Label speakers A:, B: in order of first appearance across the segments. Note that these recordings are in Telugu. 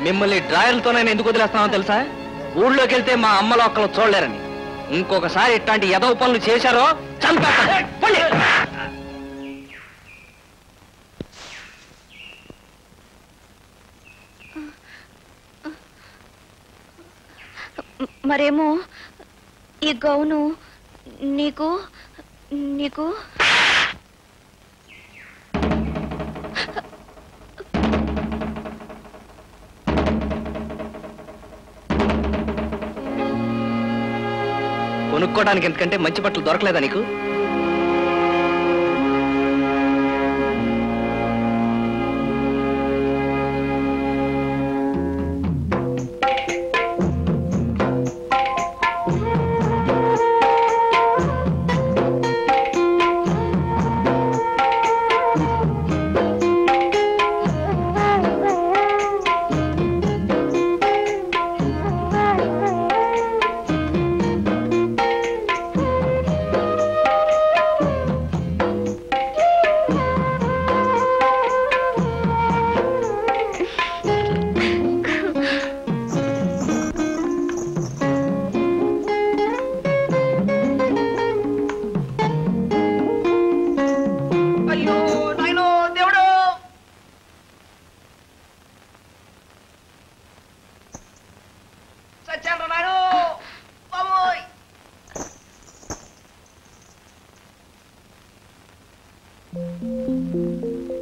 A: మిమ్మల్ని డ్రాయర్లతో నేను ఎందుకు వదిలేస్తానో తెలుసా? ఊళ్ళోకి వెళ్తే మా అమ్మలో ఒక్కలు చూడలేరని. ఇంకొకసారి ఇట్లాంటి ఎదవ పనులు చేశారో చంపేస్తాను.
B: మరేమో ఈ గౌను నీకు నీకు
A: కొనుక్కోవడానికి ఎందుకంటే మంచి బట్టలు దొరకలేదా నీకు?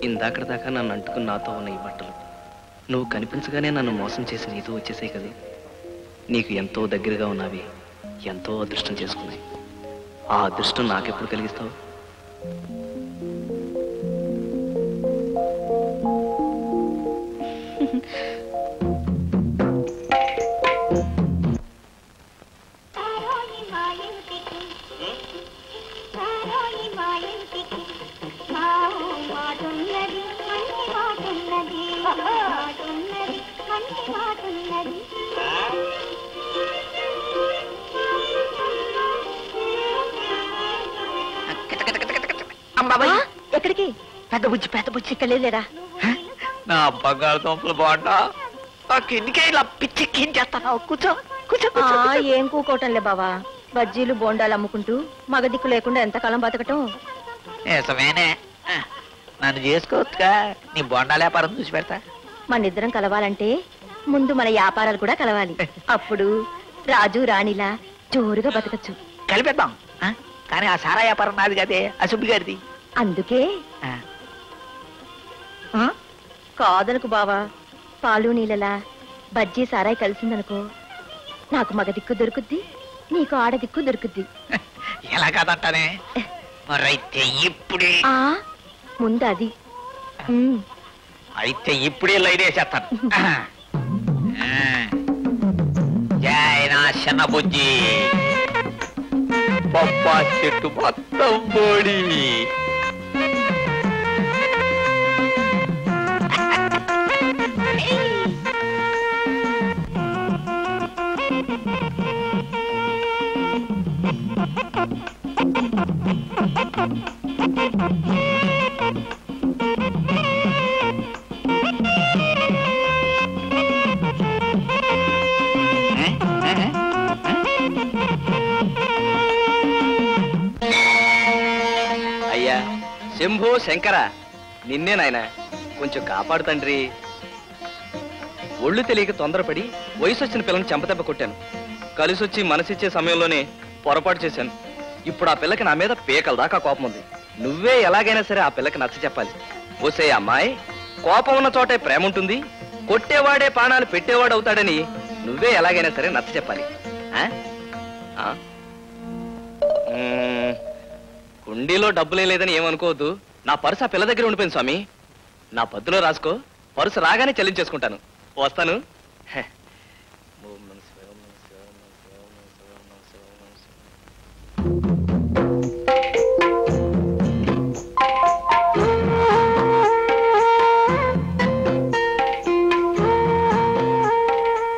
A: ఇందాకటి దాకా నన్ను అంటుకుని నాతో ఉన్న ఈ బట్టలు నువ్వు కనిపించగానే నన్ను మోసం చేసి నీతో వచ్చేసాయి కదా. నీకు ఎంతో దగ్గరగా ఉన్నవి ఎంతో అదృష్టం చేసుకున్నాయి. ఆ అదృష్టం నాకెప్పుడు కలిగిస్తావు?
B: ఎక్కడికి? పెద్ద బుజ్జి ఇక్కడ లేరా?
A: నా బంగారు తోపలు బాగుంటా
C: ఎందుకే ఇలా పిచ్చెక్కించేస్తావు? కూర్చో కూర్చో.
B: ఏం కూకోవటంలే బావా, బజ్జీలు బోండాలు అమ్ముకుంటూ మగ దిక్కు లేకుండా ఎంతకాలం బతకటం.
C: నిజమేనే, నన్ను చేసుకోవచ్చుగా, నీ బొండాల వ్యాపారం చూసి పెడతా.
B: మనిద్దరం కలవాలంటే ముందు మన వ్యాపారాలు కూడా కలవాలి. అప్పుడు రాజు రాణిలా జోరుగా బతకచ్చు.
C: కలిపేద్దాం, కానీ ఆ సారా వ్యాపారం నాది కదే, ఆ సుబ్బి గారిది.
B: అందుకే కాదనుకు బావా, పాలు నీళ్ళలా బజ్జీ సారాయి కలిసిందనుకో, నాకు మగ దిక్కు దొరుకుద్ది, నీకు ఆడ దిక్కు దొరుకుద్ది.
C: ఎలా కాదంటానే? మరైతే ఇప్పుడే
B: ముందు అది.
C: అయితే ఇప్పుడే లైన్ వేసేస్తాను. జై నా చిన్న బుజ్జి, పప్పా చెట్టు మొత్తం బోడి.
A: అయ్యా శంభో శంకర, నిన్నే నాయన, కొంచెం కాపాడు తండ్రి. ఒళ్ళు తెలియక తొందరపడి వయసు వచ్చిన పిల్లని చెంపదెబ్బ కొట్టాను. కలిసొచ్చి మనసిచ్చే సమయంలోనే పొరపాటు చేశాను. ఇప్పుడు ఆ పిల్లకి నా మీద పీకల దాకా కోపం ఉంది. నువ్వే ఎలాగైనా సరే ఆ పిల్లకి నచ్చ చెప్పాలి. ఓసే అమ్మాయి, కోపం ఉన్న చోటే ప్రేమ ఉంటుంది, కొట్టేవాడే ప్రాణాలు పెట్టేవాడు అవుతాడని నువ్వే ఎలాగైనా సరే నచ్చ చెప్పాలి. కుండీలో డబ్బులే లేదని ఏమనుకోవద్దు. నా పర్సు ఆ పిల్ల దగ్గర ఉండిపోయింది స్వామి. నా పద్దులో రాసుకో, పర్సు రాగానే చెల్లించేసుకుంటాను. వస్తాను.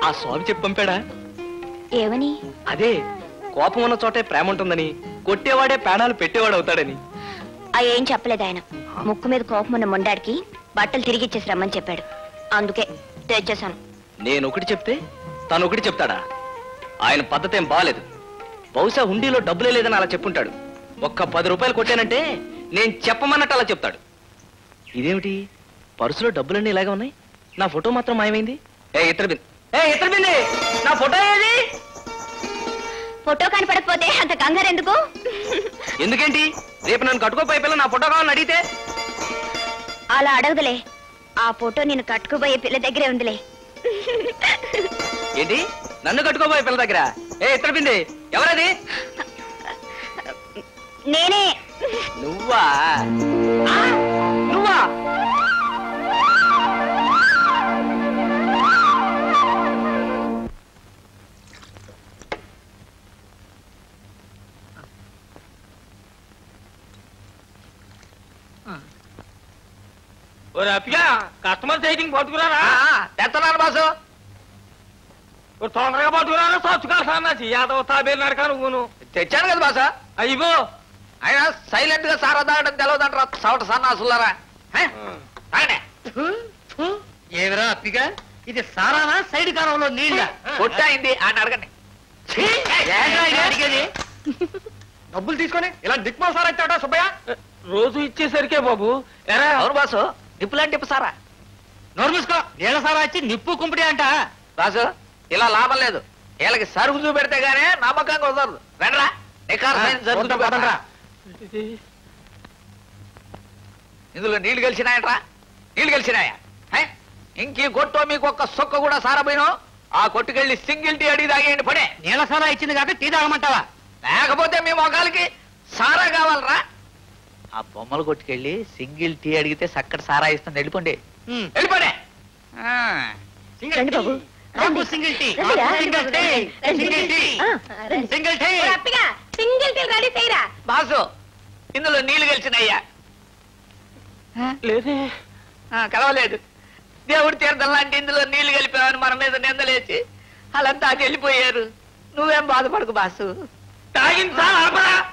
A: ఆ స్వామి చెప్పి పంపాడా?
B: ఏమని?
A: అదే, కోపం ఉన్న చోటే ప్రేమ ఉంటుందని, కొట్టేవాడే ప్రాణాలు పెట్టేవాడు అవుతాడని.
B: ఏం చెప్పలేదు ఆయన. ముక్కు మీద కోపం ఉన్న మొండాడికి బట్టలు తిరిగిచ్చేసి రమ్మని చెప్పాడు. అందుకే తెచ్చేశాను.
A: నేను ఒకటి చెప్తే తను ఒకటి చెప్తాడా? ఆయన పద్ధతి ఏం బాలేదు. బహుశా హుండీలో డబ్బులే లేదని అలా చెప్పుంటాడు. ఒక్క 10 రూపాయలు కొట్టానంటే నేను చెప్పమన్నట్టు అలా చెప్తాడు. ఇదేమిటి, పర్సులో డబ్బులన్నీ ఇలాగే ఉన్నాయి, నా ఫోటో మాత్రం మాయమైంది. ఇతర బింది, నా ఫోటో ఏది?
B: ఫోటో కనపడకపోతే అంత కంగారు ఎందుకు?
A: ఎందుకేంటి, రేపు నన్ను కట్టుకోపోయే పిల్ల నా ఫోటో కావాలని అడిగితే?
B: అలా అడగదులే, ఆ ఫోటో నేను కట్టుకోబోయే పిల్ల దగ్గరే ఉందిలే.
A: ఏంటి, నన్ను కట్టుకోబోయే పిల్ల దగ్గర? ఇతర బింది, ఎవరది?
B: నేనే.
A: నువ్వా? నువ్వా?
D: కస్టమర్ సైటింగ్ పట్టుకురారా?
C: తెస్తున్నాను బాసు.
D: తొందరగా పట్టుకురారా, సచ్చుకాల్సి యాదవ్ తాబేలు నడక నువ్వును.
C: తెచ్చాను కదా బాసా.
D: అయ్యో,
C: ఆయన సైలెంట్ గా సారా తాగడం తెలవదంటారా సవట సన్నాసులారా.
D: ఏమిరా అప్పిగా, ఇది సారానా సైడ్ కాలంలో నీళ్ళ?
C: కొట్టయింది అని అడగండి.
D: డబ్బులు తీసుకొని ఇలా దిక్మా సారా ఇచ్చాడా సుబ్బయ్య? రోజు ఇచ్చేసరికే బాబు. ఎరా
C: అవును బాసు, నిప్పులాంటి నిప్పు సారా.
D: నోరు మూసుకో. నీళ్ళ సారా ఇచ్చి నిప్పు కుంపిడి అంట.
C: బాసు, ఇలా లాభం లేదు. వీళ్ళకి సరుకు చూపెడితే గానే నమ్మకంగా కుదరదు. రండ్రా,
D: పదండ్రా.
C: ఇందులో నీళ్లు కలిసినాయట్రా? నీళ్లు కలిసినాయా? ఇంకీ కొట్టో మీకు ఒక్క సొక్క కూడా సారపోయినా ఆ కొట్టుకెళ్ళి సింగిల్ టీ అడిగి తాగేయండి. పడే
D: నీళ్ళ సారా ఇచ్చింది కాబట్టి టీ తాగమంటావా?
C: లేకపోతే మీ మొగాలకి సారా కావాలరా? ఆ బొమ్మలు కొట్టుకెళ్ళి సింగిల్ టీ అడిగితే చక్కటి సారా ఇస్తుంది. వెళ్ళిపోండి, వెళ్ళిపోండి.
B: రండి బాబు, రండి.
D: సింగిల్ టీ,
B: రండిరా.
D: సింగిల్ టీ, సింగిల్ టీ,
B: రండి.
D: Single tea.
B: Single tea ready చేయరా.
C: బాసు, ఇందులో నీళ్లు కలిసినయ్యా?
D: లేదే,
C: కలవలేదు. దేవుడి తీర్థం లాంటి ఇందులో నీళ్లు కలిపామని మన మీద నిందలేసి వాళ్ళంతా అటు వెళ్ళిపోయారు. నువ్వేం బాధపడకు బాసు.
D: తాగింది సార్.